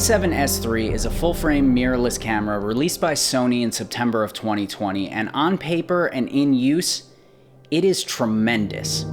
A7S III is a full-frame mirrorless camera released by Sony in September of 2020, and on paper and in use, it is tremendous.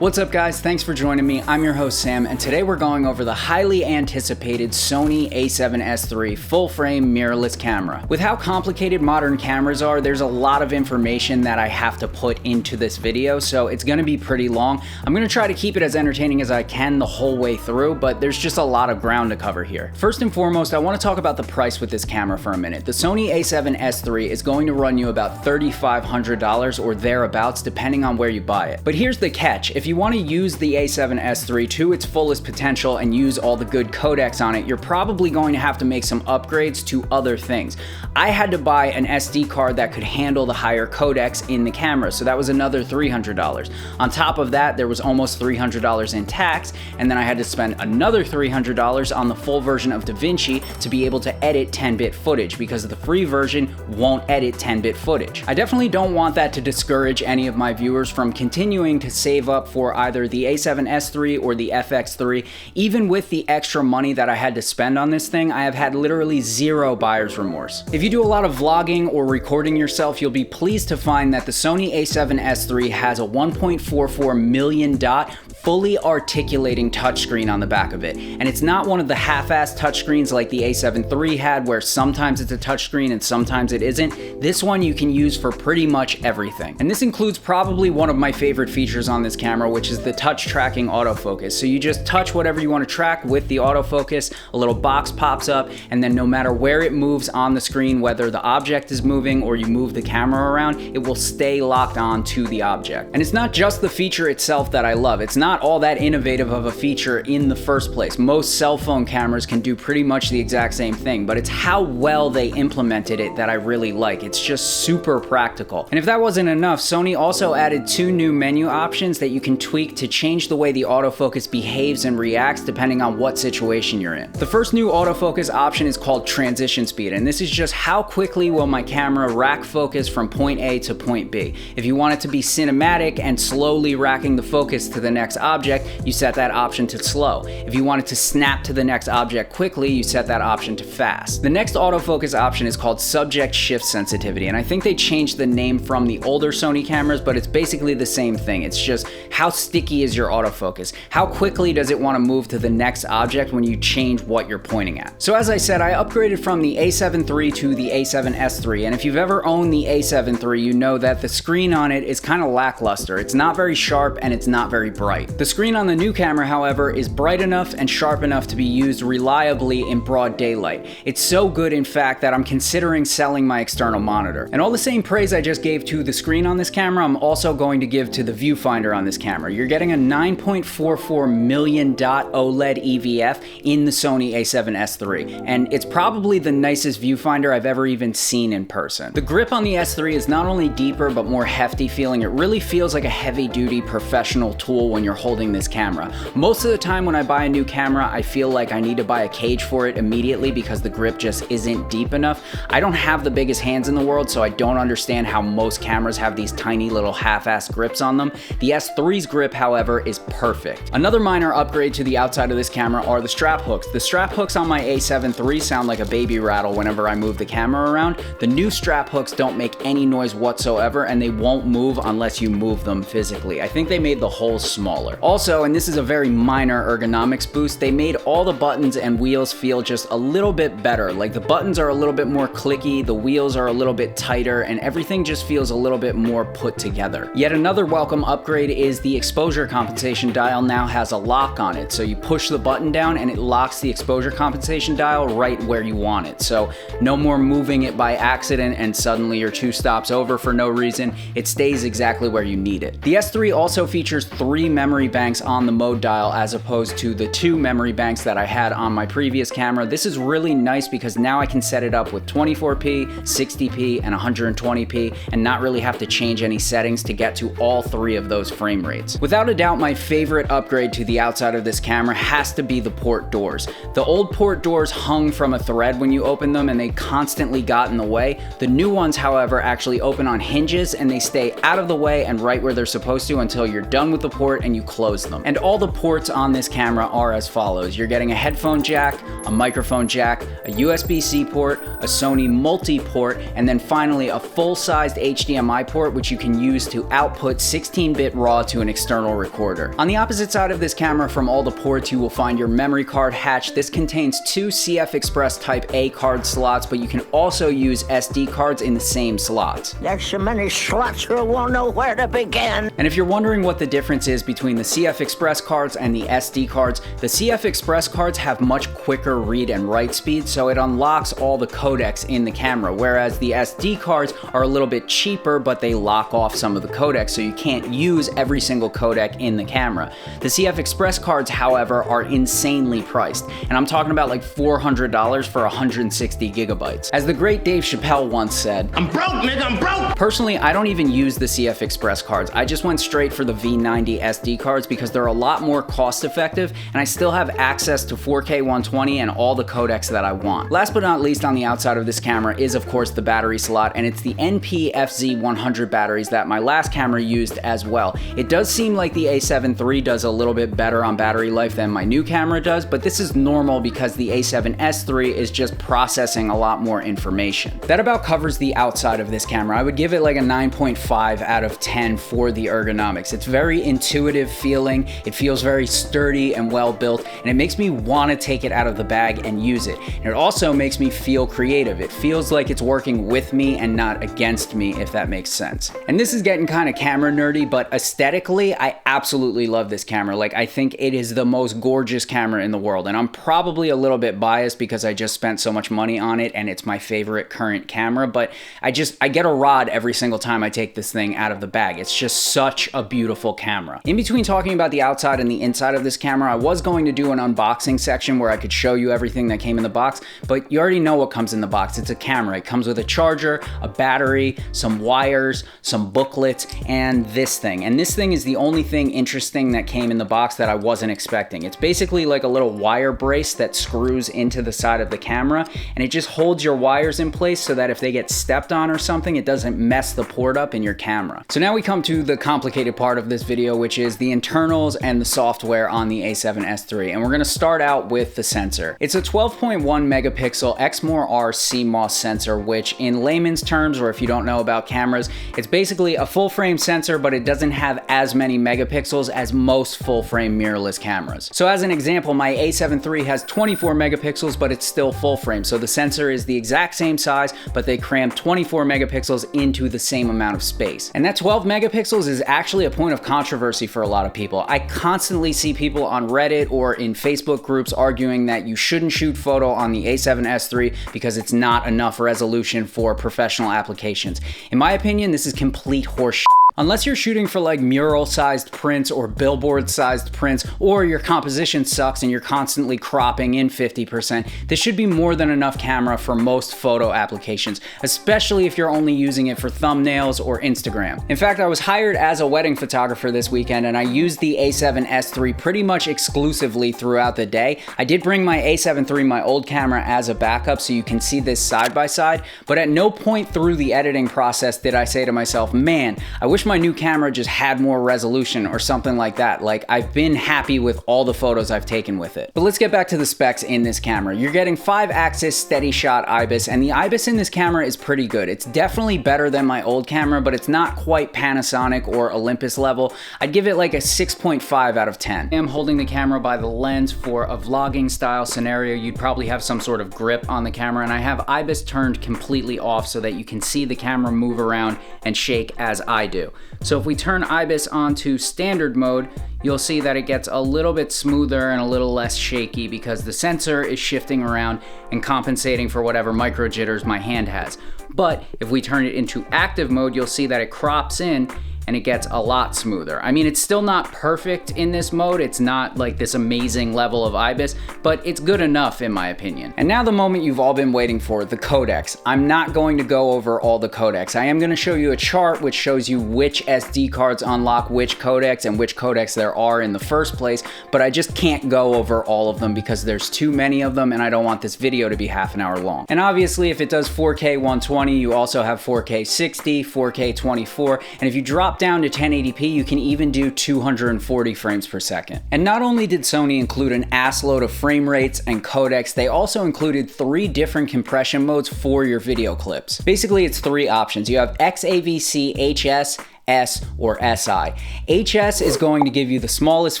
What's up guys, thanks for joining me. I'm your host Sam, and today we're going over the highly anticipated Sony A7S III full-frame mirrorless camera. With how complicated modern cameras are, there's a lot of information that I have to put into this video, so it's gonna be pretty long. I'm gonna try to keep it as entertaining as I can the whole way through, but there's just a lot of ground to cover here. First and foremost, I wanna talk about the price with this camera for a minute. The Sony A7S III is going to run you about $3,500 or thereabouts, depending on where you buy it. But here's the catch. If you want to use the A7S III to its fullest potential and use all the good codecs on it, you're probably going to have to make some upgrades to other things. I had to buy an SD card that could handle the higher codecs in the camera, so that was another $300. On top of that, there was almost $300 in tax, and then I had to spend another $300 on the full version of DaVinci to be able to edit 10-bit footage, because the free version won't edit 10-bit footage. I definitely don't want that to discourage any of my viewers from continuing to save up for either the A7S III or the FX3. Even with the extra money that I had to spend on this thing, I have had literally zero buyer's remorse. If you do a lot of vlogging or recording yourself, you'll be pleased to find that the Sony A7S III has a 1.44 million dot fully articulating touchscreen on the back of it. And it's not one of the half-assed touchscreens like the A7 III had, where sometimes it's a touchscreen and sometimes it isn't. This one you can use for pretty much everything. And this includes probably one of my favorite features on this camera, which is the touch tracking autofocus. So you just touch whatever you want to track with the autofocus, a little box pops up, and then no matter where it moves on the screen, whether the object is moving or you move the camera around, it will stay locked on to the object. And it's not just the feature itself that I love. It's not all that innovative of a feature in the first place. Most cell phone cameras can do pretty much the exact same thing, but it's how well they implemented it that I really like. It's just super practical. And if that wasn't enough, Sony also added two new menu options that you can tweak to change the way the autofocus behaves and reacts depending on what situation you're in. The first new autofocus option is called transition speed, and this is just how quickly will my camera rack focus from point A to point B. If you want it to be cinematic and slowly racking the focus to the next object, you set that option to slow. If you want it to snap to the next object quickly, you set that option to fast. The next autofocus option is called subject shift sensitivity, and I think they changed the name from the older Sony cameras, but it's basically the same thing. It's just how sticky is your autofocus? How quickly does it want to move to the next object when you change what you're pointing at? So as I said, I upgraded from the A7 III to the A7S III, and if you've ever owned the A7 III, you know that the screen on it is kind of lackluster. It's not very sharp and it's not very bright. The screen on the new camera, however, is bright enough and sharp enough to be used reliably in broad daylight. It's so good, in fact, that I'm considering selling my external monitor. And all the same praise I just gave to the screen on this camera, I'm also going to give to the viewfinder on this camera. You're getting a 9.44 million dot OLED EVF in the Sony A7S III, and it's probably the nicest viewfinder I've ever even seen in person. The grip on the S3 is not only deeper but more hefty feeling. It really feels like a heavy-duty professional tool when you're holding this camera. Most of the time when I buy a new camera, I feel like I need to buy a cage for it immediately because the grip just isn't deep enough. I don't have the biggest hands in the world, so I don't understand how most cameras have these tiny little half-assed grips on them. The S3's grip, however, is perfect. Another minor upgrade to the outside of this camera are the strap hooks. The strap hooks on my A7 III sound like a baby rattle whenever I move the camera around. The new strap hooks don't make any noise whatsoever, and they won't move unless you move them physically. I think they made the holes smaller. Also, and this is a very minor ergonomics boost, they made all the buttons and wheels feel just a little bit better. Like the buttons are a little bit more clicky, the wheels are a little bit tighter, and everything just feels a little bit more put together. Yet another welcome upgrade is the exposure compensation dial now has a lock on it. So you push the button down and it locks the exposure compensation dial right where you want it. So no more moving it by accident and suddenly you're 2 stops over for no reason. It stays exactly where you need it. The S3 also features 3 memory banks on the mode dial as opposed to the 2 memory banks that I had on my previous camera. This is really nice because now I can set it up with 24p, 60p, and 120p and not really have to change any settings to get to all 3 of those frame rates. Without a doubt, my favorite upgrade to the outside of this camera has to be the port doors. The old port doors hung from a thread when you open them and they constantly got in the way. The new ones, however, actually open on hinges and they stay out of the way and right where they're supposed to until you're done with the port and you close them. And all the ports on this camera are as follows. You're getting a headphone jack, a microphone jack, a USB-C port, a Sony multi-port, and then finally a full-sized HDMI port which you can use to output 16-bit RAW to an external recorder. On the opposite side of this camera from all the ports, you will find your memory card hatch. This contains two CFXpress Type A card slots, but you can also use SD cards in the same slots. There's so many slots you won't know where to begin. And if you're wondering what the difference is between the CFXpress cards and the SD cards, the CFXpress cards have much quicker read and write speed, so it unlocks all the codecs in the camera, whereas the SD cards are a little bit cheaper, but they lock off some of the codecs, so you can't use every single codec in the camera. The CFXpress cards, however, are insanely priced, and I'm talking about like $400 for 160 gigabytes. As the great Dave Chappelle once said, "I'm broke, nigga, I'm broke!" Personally, I don't even use the CFXpress cards. I just went straight for the V90 SD cards because they're a lot more cost effective, and I still have access to 4K 120 and all the codecs that I want. Last but not least, on the outside of this camera is of course the battery slot, and it's the NP-FZ100 batteries that my last camera used as well. It does seem like the A7 III does a little bit better on battery life than my new camera does, but this is normal because the A7S III is just processing a lot more information. That about covers the outside of this camera. I would give it like a 9.5 out of 10 for the ergonomics. It's very intuitive feeling, it feels very sturdy and well built, and it makes me want to take it out of the bag and use it. And it also makes me feel creative. It feels like it's working with me and not against me, if that makes sense. And this is getting kind of camera nerdy, but aesthetically, I absolutely love this camera. Like, I think it is the most gorgeous camera in the world, and I'm probably a little bit biased because I just spent so much money on it and it's my favorite current camera, but I get a rod every single time I take this thing out of the bag. It's just such a beautiful camera. In between talking about the outside and the inside of this camera, I was going to do an unboxing section where I could show you everything that came in the box, but you already know what comes in the box. It's a camera. It comes with a charger, a battery, some wires, some booklets, and this thing. And this thing is the only thing interesting that came in the box that I wasn't expecting. It's basically like a little wire brace that screws into the side of the camera, and it just holds your wires in place so that if they get stepped on or something, it doesn't mess the port up in your camera. So now we come to the complicated part of this video, which is the internals and the software on the A7S III. And we're gonna start out with the sensor. It's a 12.1 megapixel Exmor-R CMOS sensor, which in layman's terms, or if you don't know about cameras, it's basically a full frame sensor, but it doesn't have as many megapixels as most full frame mirrorless cameras. So as an example, my A7 III has 24 megapixels, but it's still full frame. So the sensor is the exact same size, but they cram 24 megapixels into the same amount of space. And that 12 megapixels is actually a point of controversy for a lot of people. I constantly see people on Reddit or in Facebook groups arguing that you shouldn't shoot photo on the A7S III because it's not enough resolution for professional applications. In my opinion, this is complete horseshit. Unless you're shooting for like mural-sized prints or billboard-sized prints, or your composition sucks and you're constantly cropping in 50%, this should be more than enough camera for most photo applications, especially if you're only using it for thumbnails or Instagram. In fact, I was hired as a wedding photographer this weekend, and I used the A7S III pretty much exclusively throughout the day. I did bring my A7 III, my old camera, as a backup so you can see this side by side, but at no point through the editing process did I say to myself, man, I wish my new camera just had more resolution or something like that. Like, I've been happy with all the photos I've taken with it. But let's get back to the specs in this camera. You're getting 5-axis steady shot IBIS, and the IBIS in this camera is pretty good. It's definitely better than my old camera, but it's not quite Panasonic or Olympus level. I'd give it like a 6.5 out of 10. I'm holding the camera by the lens for a vlogging style scenario. You'd probably have some sort of grip on the camera, and I have IBIS turned completely off so that you can see the camera move around and shake as I do. So if we turn IBIS onto standard mode, you'll see that it gets a little bit smoother and a little less shaky because the sensor is shifting around and compensating for whatever micro jitters my hand has. But if we turn it into active mode, you'll see that it crops in and it gets a lot smoother. I mean, it's still not perfect in this mode. It's not like this amazing level of IBIS, but it's good enough in my opinion. And now the moment you've all been waiting for, the codecs. I'm not going to go over all the codecs. I am gonna show you a chart which shows you which SD cards unlock which codecs and which codecs there are in the first place, but I just can't go over all of them because there's too many of them and I don't want this video to be half an hour long. And obviously if it does 4K 120, you also have 4K 60, 4K 24, and if you drop drop down to 1080p, you can even do 240 frames per second. And not only did Sony include an assload of frame rates and codecs, they also included 3 different compression modes for your video clips. Basically, it's 3 options. You have XAVC, HS, S, or SI. HS is going to give you the smallest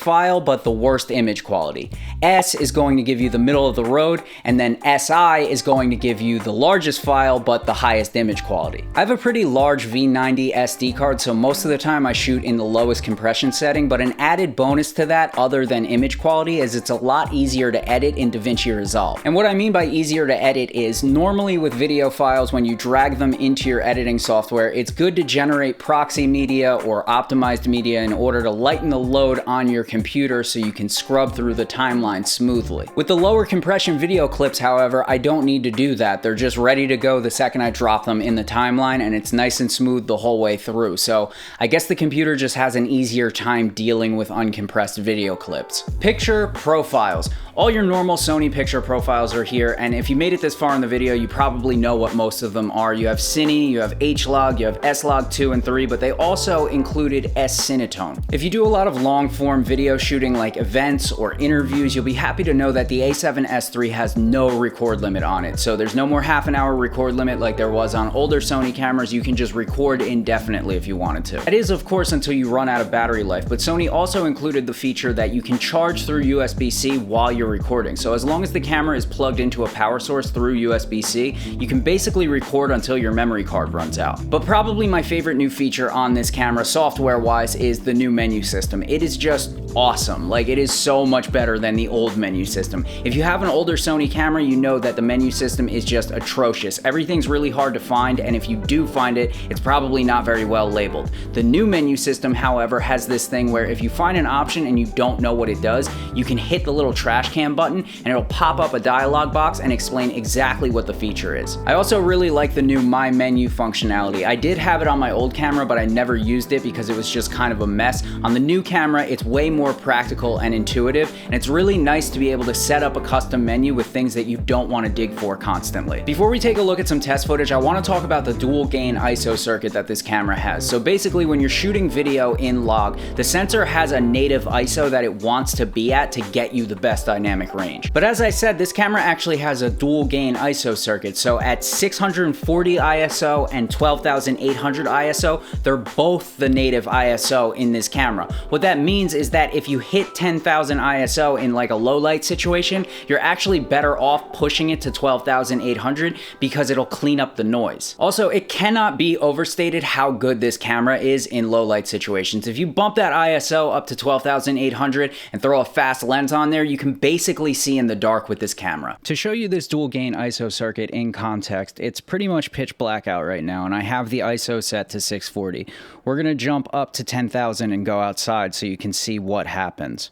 file but the worst image quality. S is going to give you the middle of the road, and then SI is going to give you the largest file but the highest image quality. I have a pretty large V90 SD card, so most of the time I shoot in the lowest compression setting, but an added bonus to that other than image quality is it's a lot easier to edit in DaVinci Resolve. And what I mean by easier to edit is normally with video files, when you drag them into your editing software, it's good to generate proxy media or optimized media in order to lighten the load on your computer so you can scrub through the timeline smoothly. With the lower compression video clips, however, I don't need to do that. They're just ready to go the second I drop them in the timeline, and it's nice and smooth the whole way through. So I guess the computer just has an easier time dealing with uncompressed video clips. Picture profiles. All your normal Sony picture profiles are here, and if you made it this far in the video, you probably know what most of them are. You have Cine, you have H-Log, you have S-Log 2 and 3, but they also included S-Cinetone. If you do a lot of long-form video shooting like events or interviews, you'll be happy to know that the A7S III has no record limit on it. So there's no more half-an-hour record limit like there was on older Sony cameras. You can just record indefinitely if you wanted to. That is, of course, until you run out of battery life, but Sony also included the feature that you can charge through USB-C while you're recording. So as long as the camera is plugged into a power source through USB-C, you can basically record until your memory card runs out. But probably my favorite new feature on this camera software-wise is the new menu system. It is just awesome. Like, it is so much better than the old menu system. If you have an older Sony camera, you know that the menu system is just atrocious. Everything's really hard to find, and if you do find it, it's probably not very well labeled. The new menu system, however, has this thing where if you find an option and you don't know what it does, you can hit the little trash can button and it'll pop up a dialog box and explain exactly what the feature is. I also really like the new My Menu functionality. I did have it on my old camera, but I never used it because it was just kind of a mess. On the new camera, it's way more practical and intuitive, and it's really nice to be able to set up a custom menu with things that you don't want to dig for constantly. Before we take a look at some test footage, I want to talk about the dual gain ISO circuit that this camera has. So basically, when you're shooting video in log, the sensor has a native ISO that it wants to be at to get you the best dynamic range. But as I said, this camera actually has a dual gain ISO circuit. So at 640 ISO and 12,800 ISO, they're both the native ISO in this camera. What that means is that if you hit 10,000 ISO in like a low light situation, you're actually better off pushing it to 12,800 because it'll clean up the noise. Also, it cannot be overstated how good this camera is in low light situations. If you bump that ISO up to 12,800 and throw a fast lens on there, you can basically see in the dark with this camera. To show you this dual gain ISO circuit in context, it's pretty much pitch black out right now, and I have the ISO set to 640. We're gonna jump up to 10,000 and go outside so you can see what happens.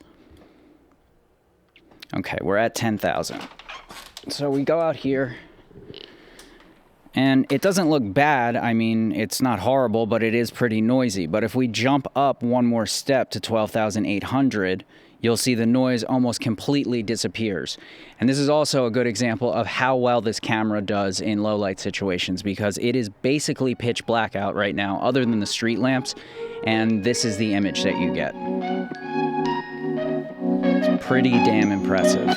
Okay, we're at 10,000. So we go out here, and it doesn't look bad. I mean, it's not horrible, but it is pretty noisy. But if we jump up one more step to 12,800, you'll see the noise almost completely disappears. And this is also a good example of how well this camera does in low light situations, because it is basically pitch black out right now, other than the street lamps, and this is the image that you get. It's pretty damn impressive.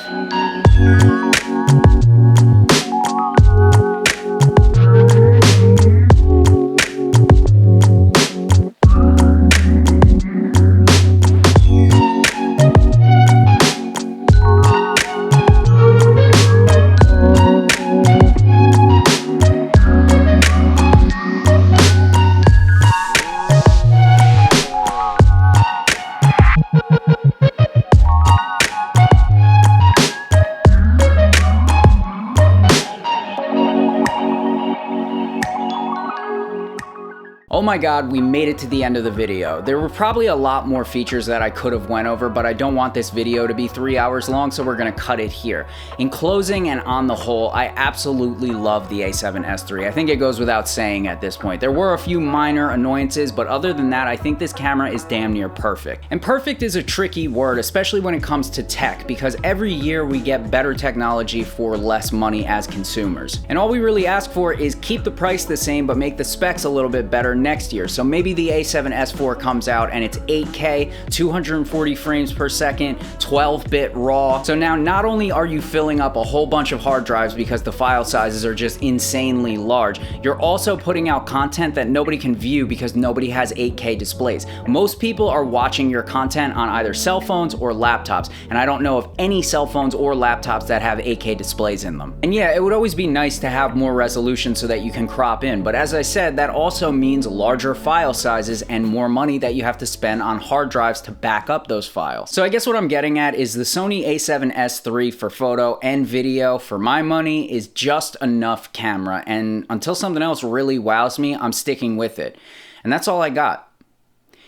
Oh my god, we made it to the end of the video. There were probably a lot more features that I could have went over, but I don't want this video to be 3 hours long, so we're gonna cut it here. In closing and on the whole, I absolutely love the A7S III. I think it goes without saying at this point. There were a few minor annoyances, but other than that, I think this camera is damn near perfect. And perfect is a tricky word, especially when it comes to tech, because every year we get better technology for less money as consumers. And all we really ask for is keep the price the same, but make the specs a little bit better, next year. So maybe the A7S IV comes out and it's 8K, 240 frames per second, 12-bit RAW. So now not only are you filling up a whole bunch of hard drives because the file sizes are just insanely large, you're also putting out content that nobody can view because nobody has 8K displays. Most people are watching your content on either cell phones or laptops, and I don't know of any cell phones or laptops that have 8K displays in them. And yeah, it would always be nice to have more resolution so that you can crop in, but as I said, that also means larger file sizes and more money that you have to spend on hard drives to back up those files. So I guess what I'm getting at is the Sony A7S III for photo and video, for my money, is just enough camera, and until something else really wows me, I'm sticking with it. And that's all I got.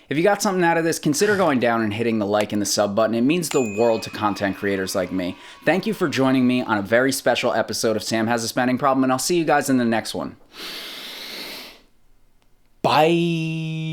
If you got something out of this, consider going down and hitting the like and the sub button. It means the world to content creators like me. Thank you for joining me on a very special episode of Sam Has a Spending Problem, and I'll see you guys in the next one. Bye.